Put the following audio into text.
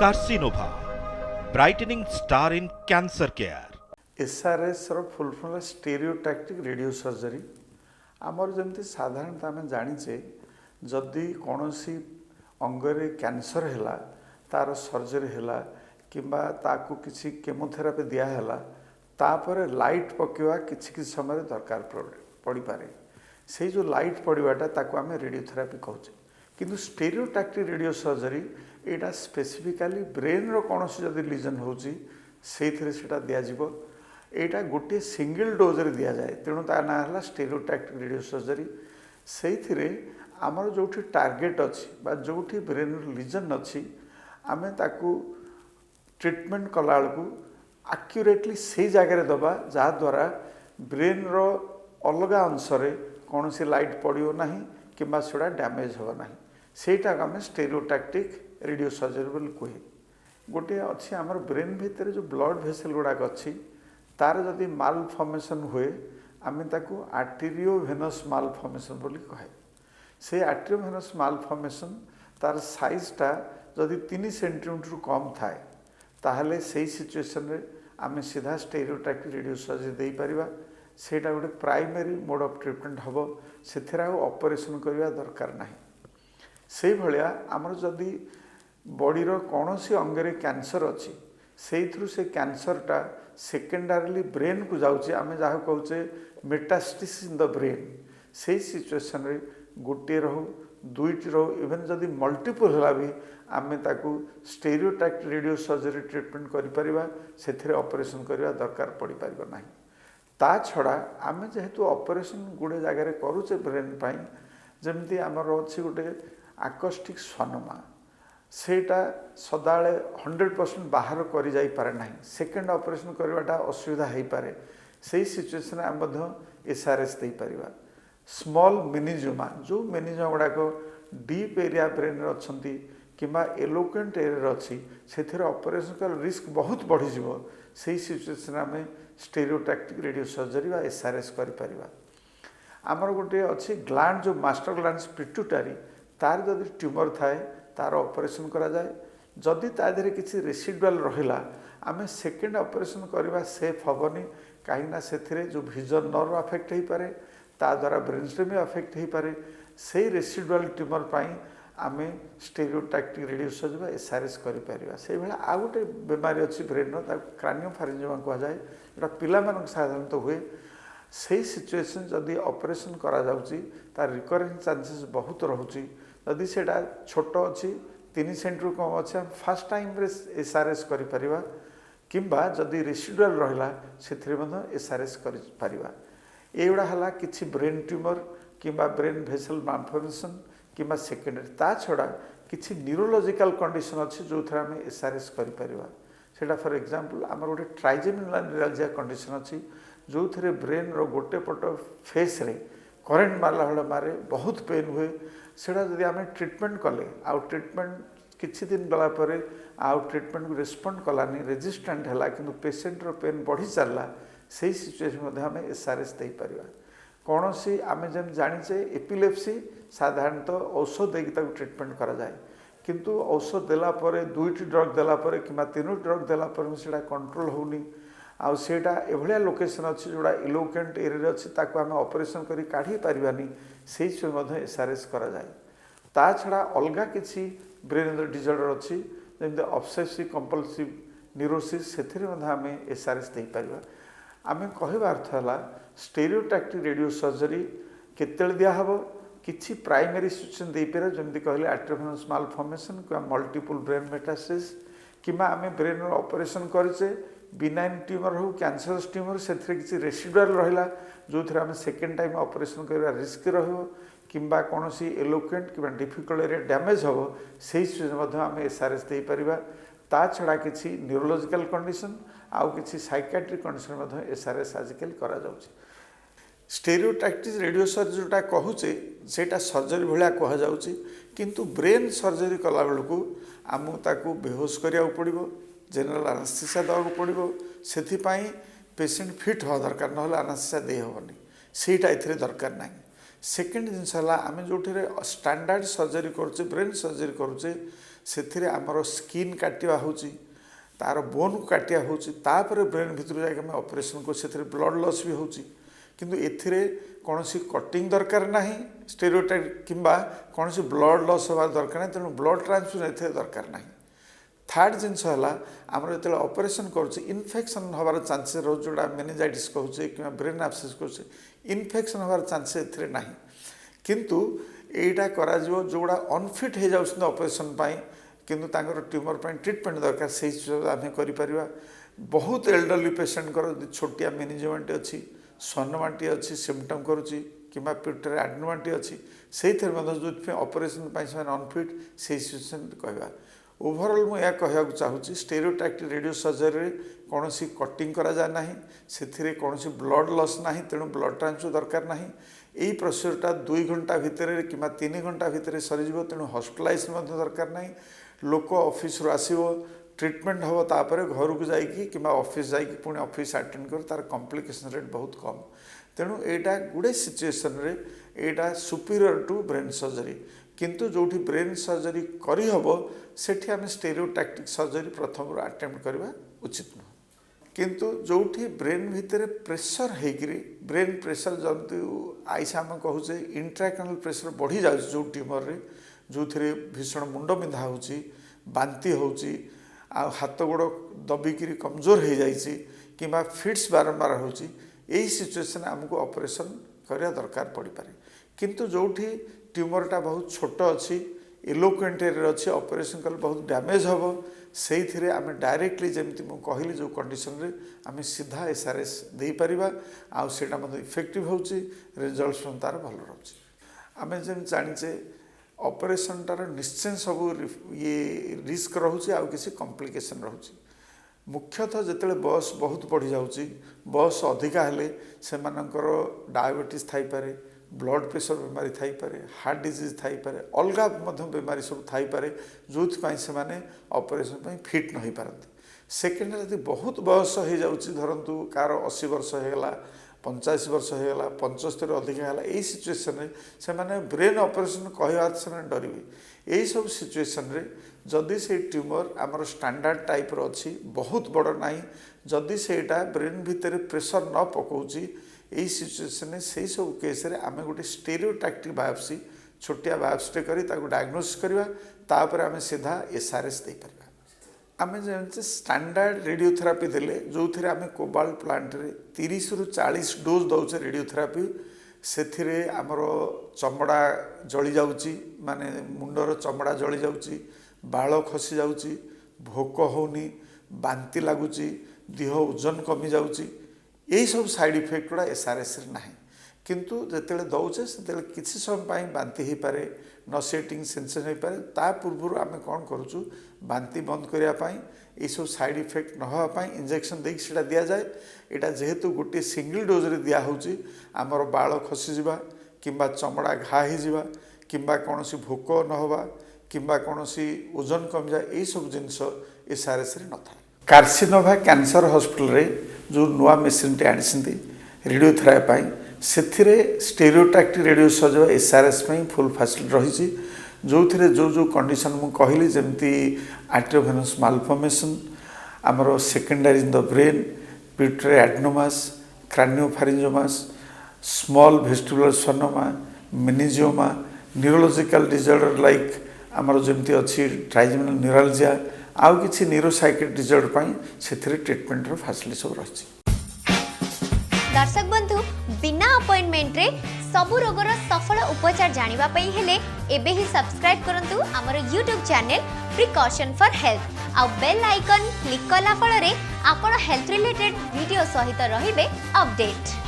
कार्सिनोभा brightening star in cancer care. SRS full form stereotactic radio surgery. आमर जमी साधारणतः आम जाचे जदि कौन अंगरे कैंसर है तार सर्जरी है कि किसी केमोथेरापी दिहला तापर लाइट पकेवा किसी समय दरकार पड़ पारे से जो लाइट पड़ाटा ताको आम रेडियोथेरापी कहचे। किंतु स्टेरियोटैक्टिक रेडियो सर्जरी यहाँ स्पेसिफिकाली ब्रेन कौन जदि लिजन होता दिज्व यहाँ गोटे सिंगल डोज रे दि जाए तेणु ता ना है स्टेरियोटैक्टिक रेडियो सर्जरी। से आमर जो टार्गेट अच्छी जो ब्रेन लिजन अच्छी आम ताकू ट्रीटमेंट कला बेलू आक्यूरेटली से जगह दबा जहाद्वारा ब्रेन रो अलग अंश कौन सी लाइट पड़ो ना कि डैमेज हो ना सेटा आम स्टेरियोटैक्टिक रेडियो सर्जरी बोली कहे। गोटे अच्छी आमर ब्रेन भितर जो ब्लड भेसल गुड़ाक अच्छी तार जदि माल फॉर्मेशन हुए आम ताकू आर्टेरियो भेनस माल फॉर्मेशन बोली कहे। से आर्टेरियो भेनस माल फॉर्मेशन तार साइजटा जदि 3 सेंटीमीटर कम थाए ताहले से सिचुएशन रे आम सीधा स्टेरियोटैक्टिक रेडियो सर्जरी दे पारिबा। सेटा गोटे प्राइमरी मोड ऑफ ट्रीटमेंट हम से ऑपरेशन करने दरकार ना। से भाया आमर जदि बॉडी कौन सी अंगरे कैंसर अच्छी से कैंसरटा सेकेंडारीली ब्रेन को जाऊँचे आम जहाँ कहे मेटास्टिस इन द ब्रेन से सिचुएशन रे गोटे रहू दुईटी रहू इवेन जदि मल्टीपल है भी आम ताकू स्टेरियोटैक्टिक रेडियो सर्जरी ट्रीटमेंट करिपरिबा से ऑपरेशन करने दरकार पड़ पार ना। ता छड़ा आम जेहेतु ऑपरेशन गुड़े जगह करुचे ब्रेन पाई जमती आमर अच्छी गोटे आकस्टिक स्वानमा सेटा सदाले 100% बाहर करि जाई पारे ना। सेकेंड ऑपरेशन करवाटा असुविधा हो पारे से सिचुएशन आम एसआरएस दे पारिबा। स्मॉल मेनिंजियोमा जो मेनिंजियोमा गुड़ाक डीप एरिया ब्रेन अच्छा कि एलोक्वेंट एरिया अच्छी से ऑपरेशन कर रिस्क बहुत बढ़ी से सिचुएशन आम स्टेरियोटैक्टिक रेडियो सर्जरी व एसआरएस कर आमर गोटे अच्छी ग्लैंड जो मास्टर ग्लैंड पिट्यूटरी तार जदि ट्यूमर थाए तार ऑपरेशन करा जाए। जदि तादेह किसी रेसिडुअल रहिला आम सेकेंड ऑपरेशन करवा सेफ हेनी कहीं से जो विजन नर्व अफेक्ट हो पारे ता द्वारा ब्रेन स्टेम अफेक्ट हो पारे से रेसिडुअल ट्यूमर पाई आम स्टेरियोटैक्टिक रेडियो सर्जरी एसआरएस करा। से भाया आ गोटे बेमारी अच्छी ब्रेन क्रानियोफारिंजियोमा कहुए जोटा पिला साधारणतः हुए से सिचुएशन जदि ऑपरेशन करा जाउची तार रिकरेंस चांसेस बहुत रोचे। जदि से छोट अच्छी 3 सेंटीमीटर कम अच्छे फास्ट टाइम एसआरएस करिपरिबा किंबा जदि रेसिडुअल रहिला से एसआरएस करिपरिबा। एगुड़ा है किसी ब्रेन ट्यूमर किंबा ब्रेन भेसल मालफॉर्मेशन किंबा सेकेंडरी ता छड़ा किसी न्यूरोलॉजिकल कंडीशन अच्छी जो थे आम एसआरएस करिपरिबा। सेटा फॉर एग्जांपल आमर गोटे ट्राइजेमिनल न्यूरालजिया कंडीशन अच्छी जो थे ब्रेन रो गोटे पट फेस रे करेन्ट मारला भाला मारे बहुत पेन हुए सेटा जदि आम ट्रीटमेंट कले आउ ट्रीटमेंट किछि दिन गलापर आउ ट्रीटमेंट को रेस्पॉन्ड कलानी रेजिस्टेंट है कि पेसेंट रो पेन बढ़ी चलला से सिचुएशन आम एसआरएस दे पारिबा। कौन सी आम जब जाचे एपिलेप्सी साधारणतः औषध देकी ट्रीटमेंट करा जाए किंतु औषध देलापर 2टी ड्रग देलापर कि 3 ड्रग देलापर से कंट्रोल होनी आउ सेटा एभलिया लोकेशन अच्छी जोड़ा इलोक्वेंट एरिया अच्छी ताको आम ऑपरेशन करी काढ़ी पारिबानी से एसआरएस करा जाए। ता छड़ा अलगा किसी ब्रेन डिजॉर्डर अच्छी जमी ऑब्सेसिव कंपल्सिव न्यूरोसिस से आम एसआरएस दे पारिबा। आम कहवा अर्थ है स्टेरियोटैक्टिक रेडियो सर्जरी केतेले दिहब किसी प्राइमरी सिचुएशन दे पारे जमी कहले आर्टेरियो भेनस माल फॉर्मेशन कि मल्टीपल ब्रेन मेटास्टेसिस कि आम ब्रेन ऑपरेशन करें बिनाइन ट्यूमर हो कैंसरस ट्यूमर से किसी रेसिडुअल रहिला जो थे आम सेकेंड टाइम ऑपरेशन करवा रिस्क रहिबो किंबा कौन सी एलोक्वेंट कि डिफिकल्ट एरिया डैमेज हम से आम एसआरएस दे पारिबा। ता छड़ा किसी न्यूरोलॉजिकल कंडीशन आउ किसी साइकियाट्रिक कंडीशन एसआरएस आजिकल करा जाउछि। स्टेरियोटैक्टिक रेडियो सर्जरी जोटा कहूचे सेटा सर्जरी भाया कहुच्छी किंतु ब्रेन सर्जरी कला बेलू आमको ताकू बेहोश करिया पड़ो जेनेराल आनास्थेसिया देवाक पड़ो से पेसेंट फिट हवा दरकार ना आनास्थेसिया दे हेनी सेटा ए दरकार ना। सेकेंड जिनस आम जो स्टैंडर्ड सर्जरी करुचे ब्रेन सर्जरी करुचे से आमर स्किन काटिया होची तार बोन को काटिया होची तापर ब्रेन भितर जाके ऑपरेशन को से ब्लड लॉस भी होची किंतु एथिरे कौन सी कटिंग दरकार नहीं स्टेरियोटाइप किंबा कौन सी ब्लड लॉस होगा दरकार नहीं तेणु ब्लड ट्रांसफ्यूजन एथे दरकार नहीं थर्ड जिनस आमर जो ऑपरेशन करुचे इन्फेक्शन हबार चांसेस रोज जोड़ा मेनिंजाइटिस कहूचे कि ब्रेन एब्सेस कहूचे इन्फेक्शन हबार चांसेस एथिरे नहीं किंतु एटा करा जो जोड़ा अनफिट हो जाउछन ऑपरेशन पाई किंतु तांकर ट्यूमर पाई ट्रीटमेंट दरकार से आम कर बहुत एल्डरली पेशेंट छोटिया मेनिंजाइट अच्छी सोनमाटी अच्छी सिम्पटम करुच्ची कि पिट्यूटरी एडेनोमाटी अच्छी से जो ऑपरेशन से अनफिट से सिचुएशन कहवा ओवरऑल मुझे कहूँ चाहूँगी स्टेरियोटैक्टिक रेडियो सर्जरी कौन सी कटिंग करा जाए ना से कौन सी ब्लड लॉस ना तेणु ब्लड ट्रांसफ्यूजन दरकार ना यही प्रोसीजरटा 2 घंटा भितर कि 3 घंटा भितर सरीज तेणु हॉस्पिटलाइज दरकार ना लोक ऑफिस आसो ट्रीटमेंट हम तापर घर को जाकि कि ऑफिस जाकि पुणी ऑफिस अटेंड कर तार कॉम्प्लिकेशन रेट बहुत कम तेणु यहाँ गुड़े सिचुएसन रे यहाँ सुपीरियर टू ब्रेन सर्जरी किंतु जो ब्रेन सर्जरी करहब से आम स्टेरियोटैक्टिक सर्जरी प्रथम अटेम्प्ट करवा उचित नुह किंतु जो ब्रेन भितर प्रेशर होकरी ब्रेन प्रेशर जमी आईसा आम कहूचे इंट्राक्रैनियल प्रेशर बढ़ी जाए जो ट्यूमर रे जो भीषण मुंड बिंधा होची बांती होची आ हाथ गोड़ दबिकी कमजोर हो जाइए कि फिट्स बारंबार होची यही सिचुएसन आमको ऑपरेशन करने दरकार पड़ पारे किंतु जो ट्यूमरटा बहुत छोट अच्छी एलोक्वेंट एरिया अच्छी ऑपरेशन कले बहुत डैमेज हम से आम डायरेक्टली जमी मुझे कहली जो कंडीशन रे आम सीधा SRS दे पारिबा आ सेटा मतलब इफेक्टिव होची रिजल्ट्स तार भल रही आम जमी जाचे ऑपरेशन टार निश्चय सब ये रिस्क रोचे आउ किसी कॉम्प्लिकेशन रोचे मुख्यतः जिते बयस बहुत बढ़ी जाऊँगी बयस अधिका हेले से डायबिटीज थाई पारे ब्लड प्रेशर बेमारी थाई पारे हार्ट डिजीज थाई पारे अलग बेमारी सब थाई पारे जो से ऑपरेशन फिट न हो पारती सेकेंड यदि बहुत बयस हो जाऊँगी धरतु कार 80 वर्ष होगा 85 वर्ष होगा 75 अधिका है यही सिचुएसन से ब्रेन ऑपरेशन कहवा से डरवे यही सब सिचुएसन रे जदि से ट्यूमर आमर स्टैंडर्ड टाइप अच्छी बहुत बड़ ना जदि सेटा ब्रेन भितर प्रेशर न पकाउची यही सिचुएसन से सब केस रे आम गोटे स्टेरियोटैक्टिक बायोप्सी छोटिया बायोप्सी करी डायग्नोसिस करवा तापर आम सीधा SRS दे पारिबा आम जानते स्टैंडर्ड रेडियोथेरापी देले जो थे आम कोबाल्ट प्लांट रे 30 रु 40 डोज दौचे रेडियोथेरापी से आमर चमड़ा जली जाऊँगी माने मुंडर चमड़ा जली जाऊँगी बाल खसी जाऊँगी भोक होनी बांती लगुच देह ओजन कमी जाऊँगी यही सब साइड इफेक्ट गुड़ा SRS रे नाही किंतु जिते दौचे से किसी समय बांती हो पारे नसेटिंग सेंसेशन हो पारे ता पूर्व आम कौन करुचु बांती बंद करने ये सब साइड इफेक्ट न होगापाई इंजेक्शन देख से दि जाए यहाँ जेहेतु गोटे सिंगल डोज रे दिया होची आमर बाल खसीजा कि चमड़ा घा हो कि कौन भोक न होगा कि कौन ओजन कमी जाए यही सब जिनस SRS रे न था कार्सिनोभा कैंसर हॉस्पिटल रे जो नुआ मेसीन टे आनी रेडियोथेरापी से stereotactic radio surgery SRS full facility रही जो थे जो कंडीशन मुझे कहली जमी आर्टेरियोवेनस मालफॉर्मेशन आमर secondary in the brain pituitary adenomas craniopharyngiomas small vestibular schwannoma meningioma neurological disorder like आमर जमी अच्छी ट्राइजेमिनल न्यूरालजिया आउ किसी न्यूरोसाइकिक डिसऑर्डर से ट्रीटमेंट फैसिलिटी सब रही दर्शक बंधु बिना अपॉइंटमेंट रे सबु रोगर सफल उपचार जानिबा पई हेले एबे ही सब्सक्राइब करंतु हमर YouTube channel precaution for health आ बेल आइकन क्लिक कला फल रे आपण हेल्थ रिलेटेड वीडियो सहित रहिबे अपडेट।